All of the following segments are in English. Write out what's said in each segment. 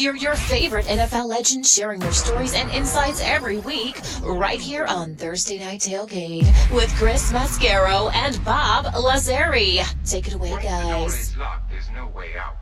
Hear your favorite NFL legends sharing their stories and insights every week right here on Thursday Night Tailgate with Chris Mascaro and Bob Lazari. Take it away, guys. There's no way out.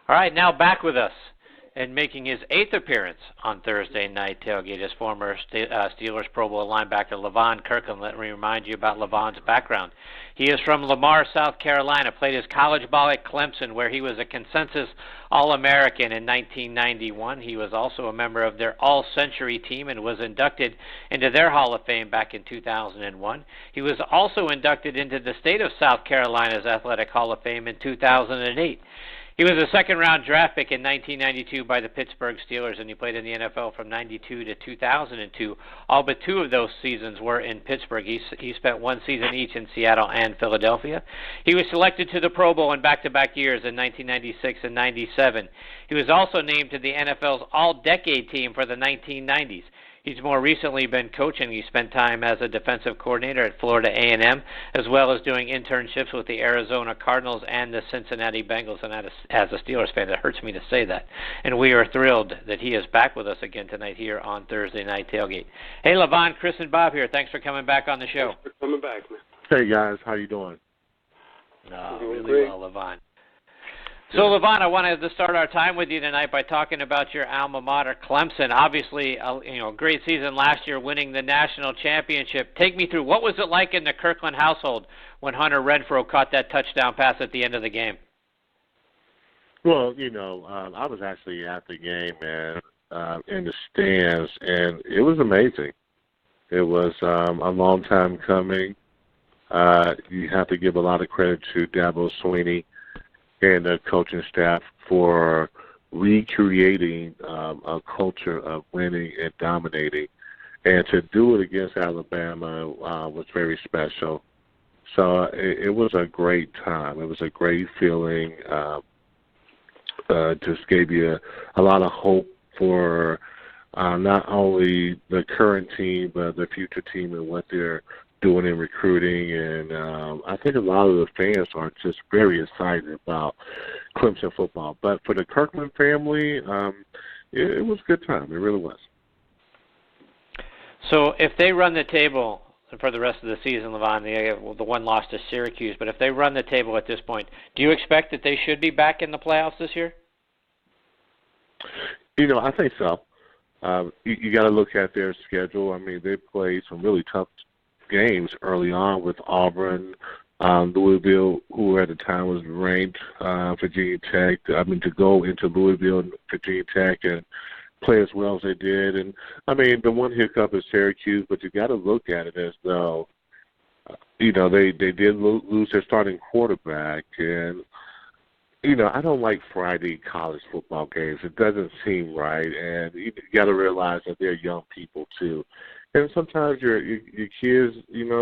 All right, now back with us and making his 8th appearance on Thursday Night Tailgate is former Steelers Pro Bowl linebacker Levon Kirkland. Let me remind you about Levon's background. He is from Lamar, South Carolina, played his college ball at Clemson, where he was a consensus All-American in 1991. He was also a member of their All-Century team and was inducted into their Hall of Fame back in 2001. He was also inducted into the state of South Carolina's Athletic Hall of Fame in 2008. He was a second-round draft pick in 1992 by the Pittsburgh Steelers, and he played in the NFL from 92 to 2002. All but 2 of those seasons were in Pittsburgh. He spent 1 season each in Seattle and Philadelphia. He was selected to the Pro Bowl in back-to-back years in 1996 and 97. He was also named to the NFL's All-Decade team for the 1990s. He's more recently been coaching. He spent time as a defensive coordinator at Florida A&M, as well as doing internships with the Arizona Cardinals and the Cincinnati Bengals. And as a Steelers fan, it hurts me to say that. And we are thrilled that he is back with us again tonight here on Thursday Night Tailgate. Hey, Levon, Chris, and Bob here. Thanks for coming back on the show. Thanks for coming back, man. Hey, guys. How you doing? Really well, Levon. So, Levon, I wanted to start our time with you tonight by talking about your alma mater, Clemson. Obviously, a great season last year, winning the national championship. Take me through, what was it like in the Kirkland household when Hunter Renfrow caught that touchdown pass at the end of the game? Well, I was actually at the game and in the stands, and it was amazing. It was a long time coming. You have to give a lot of credit to Dabo Swinney and the coaching staff for recreating a culture of winning and dominating. And to do it against Alabama was very special. So it was a great time. It was a great feeling. Just gave you a lot of hope for not only the current team, but the future team and what they're doing in recruiting, and I think a lot of the fans are just very excited about Clemson football. But for the Kirkland family, it was a good time. It really was. So if they run the table for the rest of the season, Levon, the one loss to Syracuse, but if they run the table at this point, do you expect that they should be back in the playoffs this year? I think so. You got to look at their schedule. I mean, they played some really tough games early on with Auburn, Louisville, who at the time was ranked, Virginia Tech. To go into Louisville and Virginia Tech and play as well as they did. And, the one hiccup is Syracuse, but you got to look at it as though, they did lose their starting quarterback. And, I don't like Friday college football games. It doesn't seem right. And you got to realize that they're young people, too. And sometimes your kids,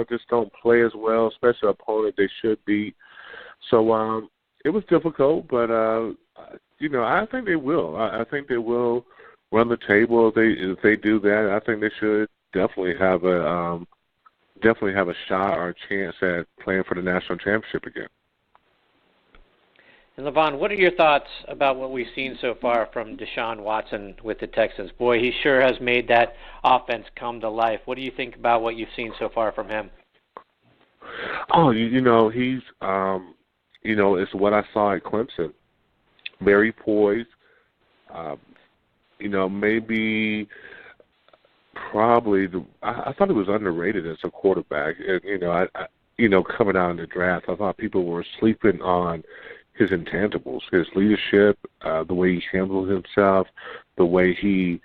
just don't play as well, especially an opponent they should beat. So it was difficult, but, I think they will. I think they will run the table if they do that. I think they should definitely have a shot or a chance at playing for the national championship again. And Levon, what are your thoughts about what we've seen so far from Deshaun Watson with the Texans? Boy, he sure has made that offense come to life. What do you think about what you've seen so far from him? Oh, he's, it's what I saw at Clemson. Very poised. Maybe probably I thought he was underrated as a quarterback. And, coming out in the draft, I thought people were sleeping on his intangibles, his leadership, the way he handles himself, the way he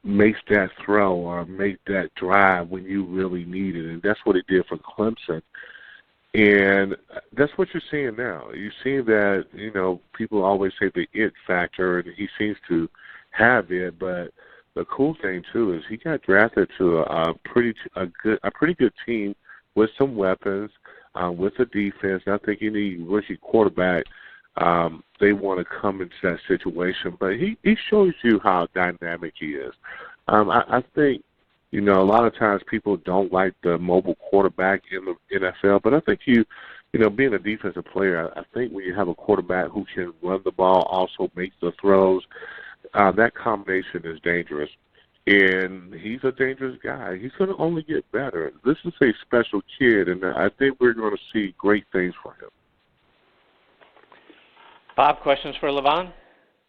makes that throw or make that drive when you really need it. And that's what he did for Clemson. And that's what you're seeing now. You're seeing that, people always say the it factor, and he seems to have it. But the cool thing, too, is he got drafted to a pretty good team with some weapons, with the defense. I think any rookie quarterback, they want to come into that situation. But he shows you how dynamic he is. I think, a lot of times people don't like the mobile quarterback in the NFL, but I think you being a defensive player, I think when you have a quarterback who can run the ball, also make the throws, that combination is dangerous. And he's a dangerous guy. He's going to only get better. This is a special kid, and I think we're going to see great things from him. Bob, questions for Levon?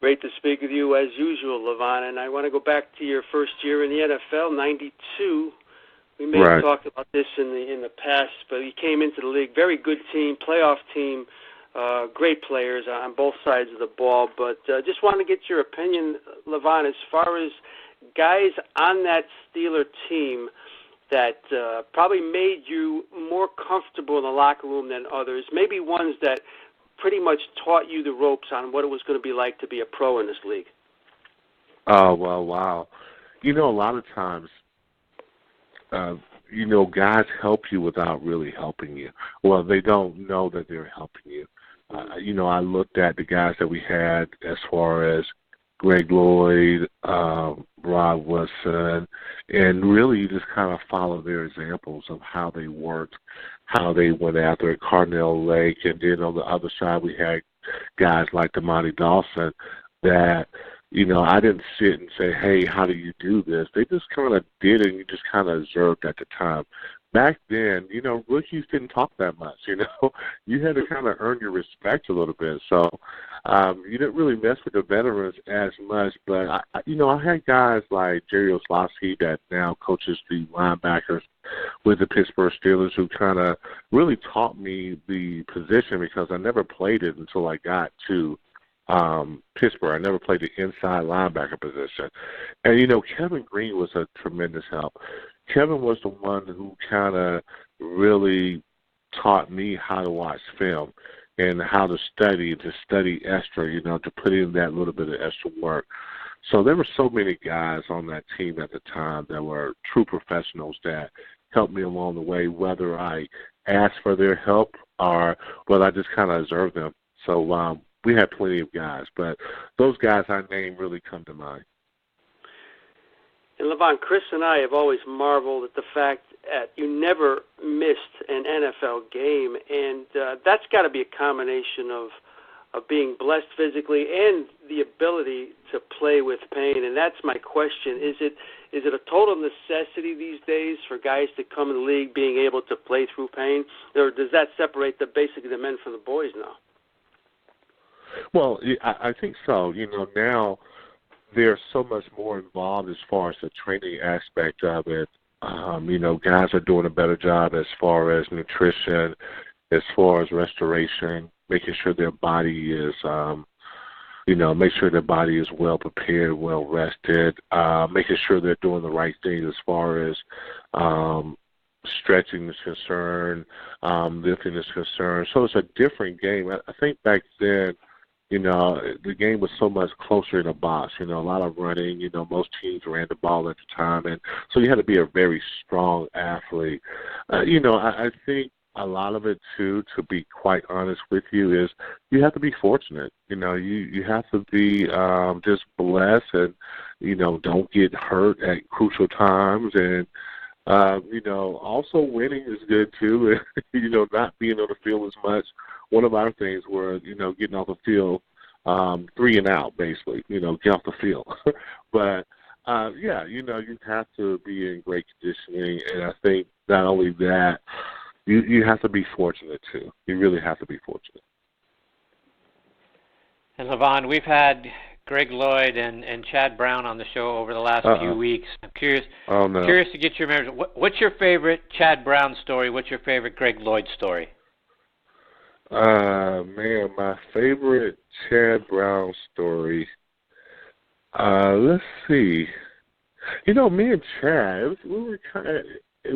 Great to speak with you as usual, Levon. And I want to go back to your first year in the NFL, '92. We may have talked about this in the past, but he came into the league, very good team, playoff team, great players on both sides of the ball. But just want to get your opinion, Levon, as far as guys on that Steeler team that probably made you more comfortable in the locker room than others, maybe ones that pretty much taught you the ropes on what it was going to be like to be a pro in this league. Oh, well, wow. A lot of times, guys help you without really helping you. Well, they don't know that they're helping you. I looked at the guys that we had as far as Greg Lloyd, Rob Wilson, and really you just kind of follow their examples of how they worked, how they went after it, Carnell Lake, and then on the other side we had guys like Demonte Dawson that, I didn't sit and say, hey, how do you do this? They just kind of did it, and you just kind of observed at the time. Back then, rookies didn't talk that much, You had to kind of earn your respect a little bit. So you didn't really mess with the veterans as much. But, I had guys like Jerry Oslowski that now coaches the linebackers with the Pittsburgh Steelers who kind of really taught me the position because I never played it until I got to Pittsburgh. I never played the inside linebacker position. And, Kevin Green was a tremendous help. Kevin was the one who kind of really taught me how to watch film and how to study extra, to put in that little bit of extra work. So there were so many guys on that team at the time that were true professionals that helped me along the way, whether I asked for their help or whether I just kind of observed them. So we had plenty of guys, but those guys I named really come to mind. And, Levon, Chris and I have always marveled at the fact that you never missed an NFL game, and that's got to be a combination of being blessed physically and the ability to play with pain. And that's my question. Is it a total necessity these days for guys to come in the league being able to play through pain, or does that separate basically the men from the boys now? Well, I think so. Now there's so much more involved as far as the training aspect of it. Guys are doing a better job as far as nutrition, as far as restoration, making sure their body is, make sure their body is well prepared, well rested, making sure they're doing the right things as far as stretching is concerned, lifting is concerned. So it's a different game. I think back then, the game was so much closer in a box, a lot of running, most teams ran the ball at the time. And so you had to be a very strong athlete. I think a lot of it, too, to be quite honest with you, is you have to be fortunate. You have to be just blessed and, don't get hurt at crucial times. And, also winning is good, too. Not being on the field as much. One of our things were, getting off the field 3 and out, basically, get off the field. But, you have to be in great conditioning. And I think not only that, you have to be fortunate, too. You really have to be fortunate. And, Levon, we've had Greg Lloyd and Chad Brown on the show over the last few weeks. I'm curious to get your memories. What's your favorite Chad Brown story? What's your favorite Greg Lloyd story? Man, my favorite Chad Brown story. Let's see. Me and Chad,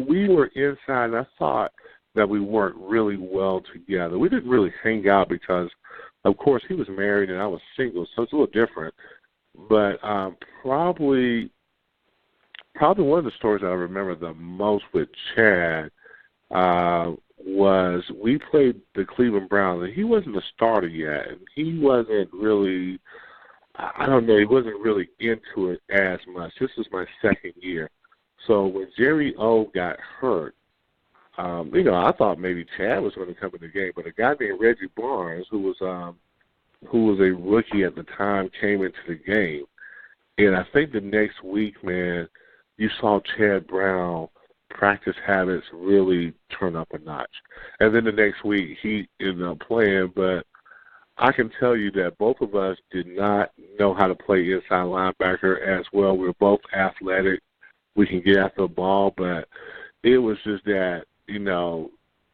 we were inside, and I thought that we worked really well together. We didn't really hang out because, of course, he was married and I was single, so it's a little different. But probably one of the stories that I remember the most with Chad was we played the Cleveland Browns, and he wasn't a starter yet. And he wasn't really, he wasn't really into it as much. This was my second year. So when Jerry O got hurt, I thought maybe Chad was going to come in the game, but a guy named Reggie Barnes, who was a rookie at the time, came into the game. And I think the next week, man, you saw Chad Brown practice habits really turn up a notch. And then the next week, he ended up playing. But I can tell you that both of us did not know how to play inside linebacker as well. We were both athletic. We can get after the ball. But it was just that,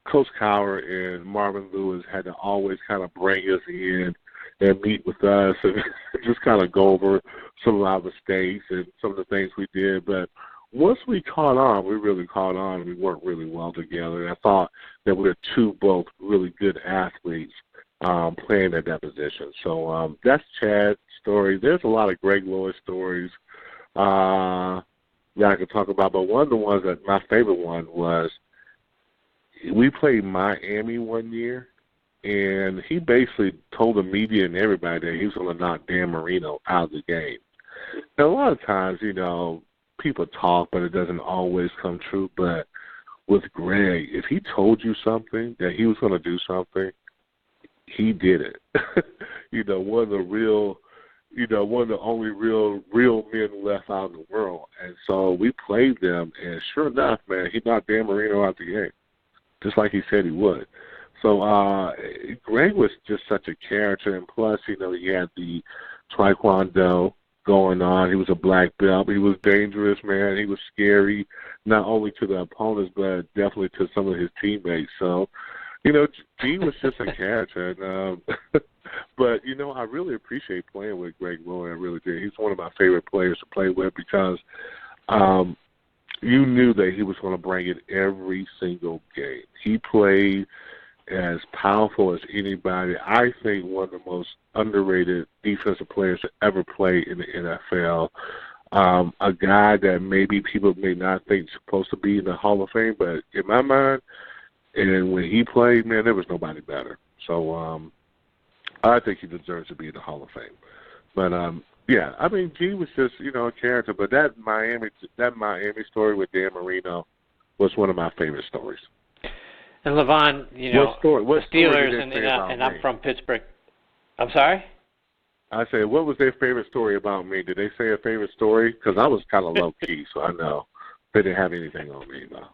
Coach Cowher and Marvin Lewis had to always kind of bring us in and meet with us and just kind of go over some of our mistakes and some of the things we did. But once we caught on, we really caught on, and we worked really well together. And I thought that we were both really good athletes playing at that position. So that's Chad's story. There's a lot of Greg Lloyd stories that I could talk about, but one of the ones that my favorite one was we played Miami one year, and he basically told the media and everybody that he was going to knock Dan Marino out of the game. Now, a lot of times, people talk, but it doesn't always come true. But with Greg, if he told you something, that he was going to do something, he did it. One of the only real men left out in the world. And so we played them, and sure enough, man, he knocked Dan Marino out the game, just like he said he would. So Greg was just such a character, and plus, he had the taekwondo going on. He was a black belt. He was dangerous, man. He was scary, not only to the opponents, but definitely to some of his teammates. So, G was just a character. And, but, I really appreciate playing with Greg Lloyd. I really did. He's one of my favorite players to play with because you knew that he was going to bring it every single game. He played as powerful as anybody. I think one of the most underrated defensive players to ever play in the NFL. A guy that maybe people may not think is supposed to be in the Hall of Fame, but in my mind, and when he played, man, there was nobody better. So I think he deserves to be in the Hall of Fame. But G was just a character. But that Miami story with Dan Marino was one of my favorite stories. And Levon, what the Steelers, story and I'm from Pittsburgh. I'm sorry? I said, what was their favorite story about me? Did they say a favorite story? Because I was kind of low-key, so I know they didn't have anything on me, though.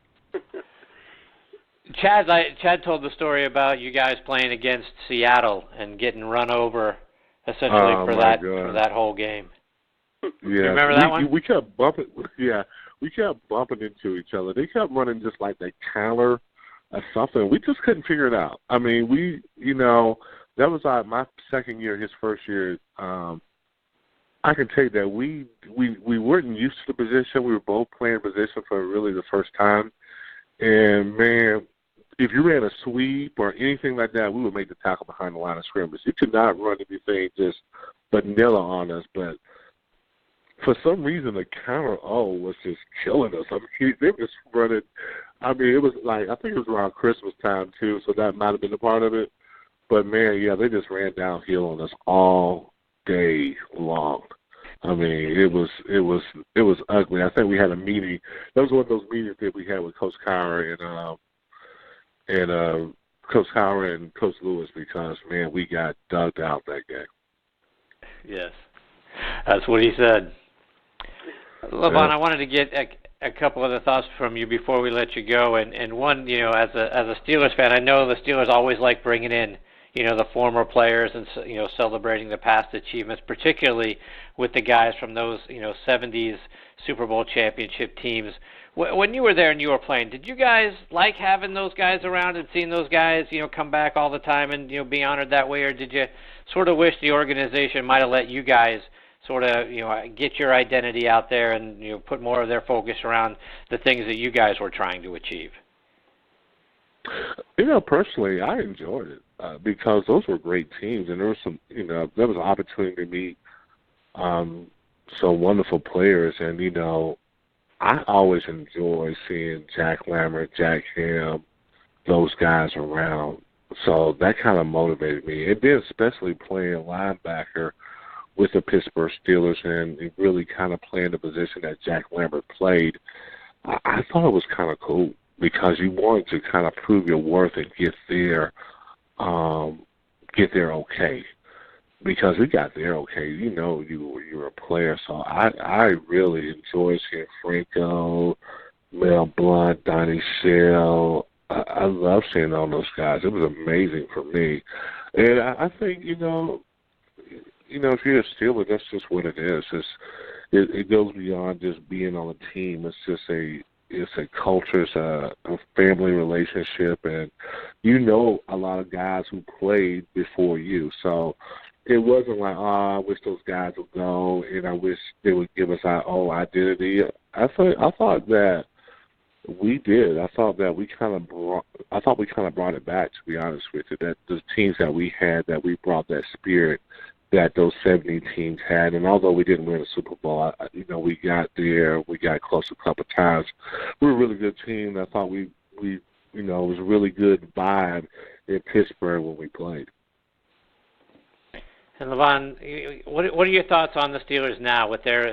Chad told the story about you guys playing against Seattle and getting run over, essentially, for that whole game. Yeah, you remember that one? We kept bumping. Yeah, we kept bumping into each other. They kept running just like that counter or something. We just couldn't figure it out. I mean, that was my second year, his first year. I can tell you that we weren't used to the position. We were both playing position for really the first time. And, man, if you ran a sweep or anything like that, we would make the tackle behind the line of scrimmage. You could not run anything just vanilla on us. But for some reason, the counter was just killing us. I mean, they was running. I mean, it was like, I think it was around Christmas time, too, so that might have been a part of it. But, man, yeah, they just ran downhill on us all day long. I mean, it was ugly. I think we had a meeting. That was one of those meetings that we had with Coach Cowher and Coach Cowher and Coach Lewis because, man, we got dug out that game. Yes, that's what he said. Levon, I wanted to get a couple other thoughts from you before we let you go. And one, as a Steelers fan, I know the Steelers always like bringing in the former players and, celebrating the past achievements, particularly with the guys from those, 70s Super Bowl championship teams. When you were there and you were playing, did you guys like having those guys around and seeing those guys, come back all the time and, be honored that way? Or did you sort of wish the organization might have let you guys sort of, get your identity out there and, put more of their focus around the things that you guys were trying to achieve? Personally, I enjoyed it because those were great teams, and there was some, there was an opportunity to meet some wonderful players, and I always enjoy seeing Jack Lambert, Jack Ham, those guys around. So that kind of motivated me, and then especially playing linebacker with the Pittsburgh Steelers and really kind of playing the position that Jack Lambert played. I thought it was kind of cool. because you want to kind of prove your worth and get there okay. Because we got there okay. You know you were a player. So I really enjoyed seeing Franco, Mel Blount, Donnie Shell. I love seeing all those guys. It was amazing for me. And I think, if you're a Steeler, that's just what it is. It goes beyond just being on a team. It's just it's a culture, it's a family relationship, and a lot of guys who played before you. So it wasn't like, I wish those guys would go, and I wish they would give us our own identity. I thought that we did. I thought we kind of brought it back, to be honest with you. That the teams that we had, that we brought that spirit that those 70 teams had. And although we didn't win a Super Bowl, we got there. We got close a couple of times. We were a really good team. I thought it was a really good vibe in Pittsburgh when we played. And Levon, what are your thoughts on the Steelers now with their,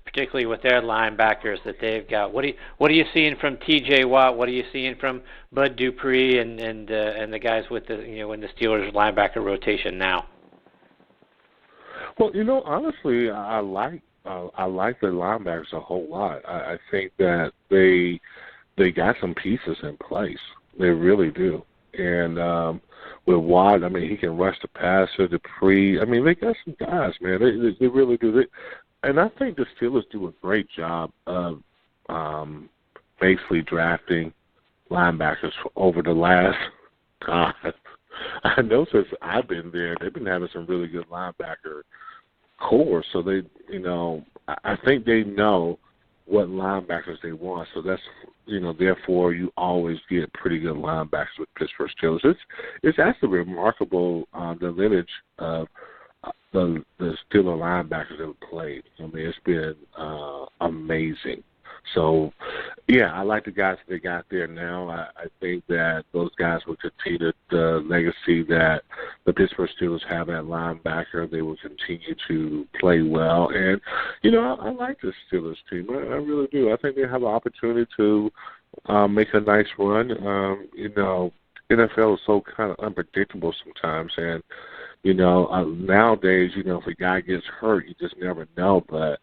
particularly with their linebackers that they've got? What are you seeing from T.J. Watt? What are you seeing from Bud Dupree and the guys with the in the Steelers linebacker rotation now? Well, honestly, I like the linebackers a whole lot. I think that they got some pieces in place. They really do. And with Watt, he can rush the passer, Dupree. They got some guys, man. They really do. And I think the Steelers do a great job of basically drafting linebackers over the last, I know since I've been there, they've been having some really good linebacker core. So they, I think they know what linebackers they want. So that's, therefore you always get pretty good linebackers with Pittsburgh Steelers. It's actually remarkable the lineage of the Steelers linebackers that have played. It's been amazing. So, yeah, I like the guys that they got there now. I think that those guys will continue the legacy that the Pittsburgh Steelers have at linebacker. They will continue to play well. And, I like the Steelers team. I really do. I think they have an opportunity to make a nice run. NFL is so kind of unpredictable sometimes. And, nowadays, if a guy gets hurt, you just never know. But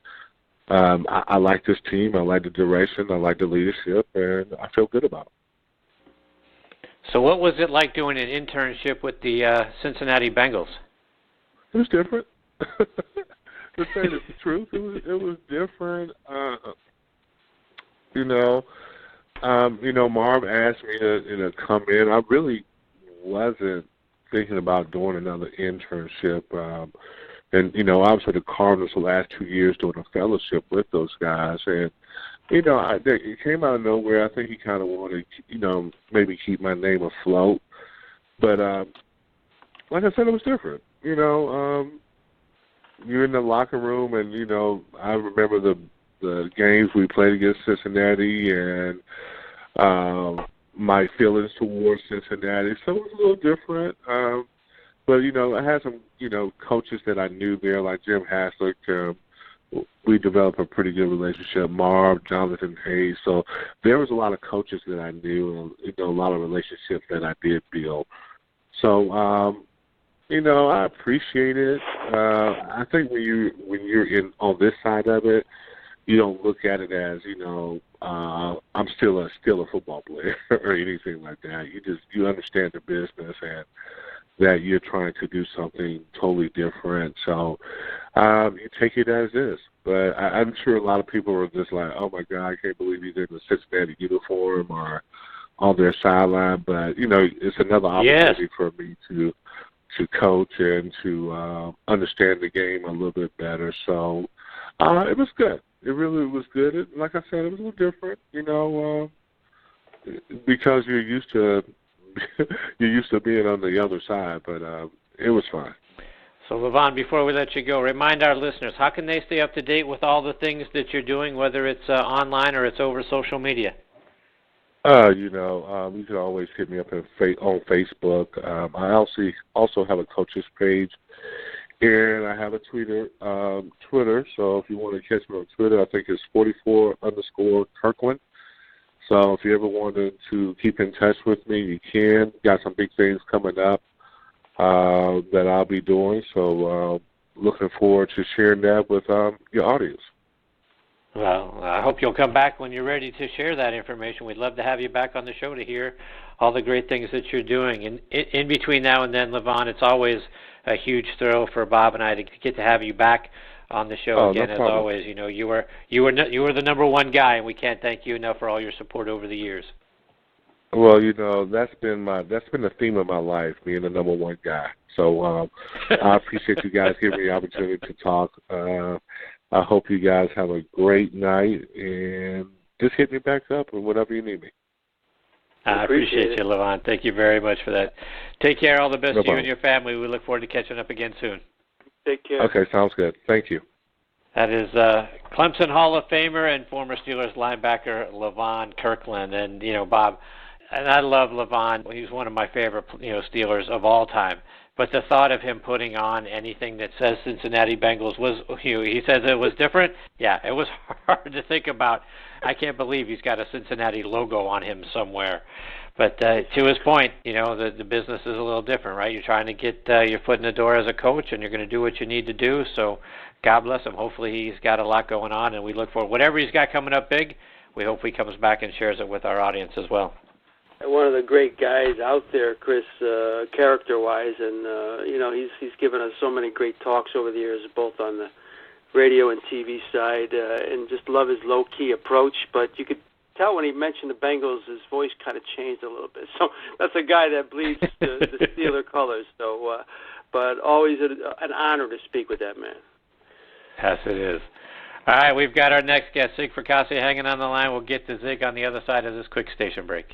I like this team. I like the direction. I like the leadership, and I feel good about it. So what was it like doing an internship with the Cincinnati Bengals? It was different. To say the truth, it was different. Marv asked me to come in. I really wasn't thinking about doing another internship. Obviously the Cardinals the last 2 years doing a fellowship with those guys. And, it came out of nowhere. I think he kind of wanted, maybe keep my name afloat. But, like I said, it was different. You're in the locker room, and, I remember the games we played against Cincinnati and my feelings towards Cincinnati. So it was a little different. But, I had some, coaches that I knew there, like Jim Haslett. We developed a pretty good relationship. Marv, Jonathan Hayes. So there was a lot of coaches that I knew and, a lot of relationships that I did build. So, I appreciate it. I think when you're in on this side of it, you don't look at it as, I'm still a football player or anything like that. You understand the business and that you're trying to do something totally different. So you take it as is. But I'm sure a lot of people are just like, oh, my God, I can't believe he's in the Cincinnati uniform or on their sideline. But, it's another opportunity for me to coach and to understand the game a little bit better. So it was good. It really was good. Like I said, it was a little different, because you're used to being on the other side, but it was fine. So, Levon, before we let you go, remind our listeners, how can they stay up to date with all the things that you're doing, whether it's online or it's over social media? You can always hit me up on Facebook. I also have a coach's page, and I have a Twitter. So if you want to catch me on Twitter, I think it's 44_Kirkland. So if you ever wanted to keep in touch with me, you can. Got some big things coming up that I'll be doing. So looking forward to sharing that with your audience. Well, I hope you'll come back when you're ready to share that information. We'd love to have you back on the show to hear all the great things that you're doing. And in between now and then, Levon, it's always a huge thrill for Bob and I to get to have you back on the show again. No as problem. always, you know, you were the number one guy, and we can't thank you enough for all your support over the years. Well, you know, that's been the theme of my life, being the number one guy. So I appreciate you guys giving me the opportunity to talk. I hope you guys have a great night, and just hit me back up or whatever you need me. I appreciate you, Levon. Thank you very much for that. Take care. All the best to you and your family. We look forward to catching up again soon. Take care. Okay, sounds good. Thank you. That is Clemson Hall of Famer and former Steelers linebacker Levon Kirkland. And, you know, Bob, and I love Levon. He's one of my favorite, Steelers of all time. But the thought of him putting on anything that says Cincinnati Bengals was, he says it was different. Yeah, it was hard to think about. I can't believe he's got a Cincinnati logo on him somewhere. But to his point, the business is a little different, right? You're trying to get your foot in the door as a coach, and you're going to do what you need to do. So God bless him. Hopefully he's got a lot going on, and we look for whatever he's got coming up big. We hope he comes back and shares it with our audience as well. One of the great guys out there, Chris, character-wise, and he's given us so many great talks over the years, both on the radio and TV side, and just love his low-key approach. But you could tell when he mentioned the Bengals, his voice kind of changed a little bit. So that's a guy that bleeds the Steeler colors. So, but always an honor to speak with that man. Yes, it is. All right, we've got our next guest, Zig Fracassi, hanging on the line. We'll get to Zig on the other side of this quick station break.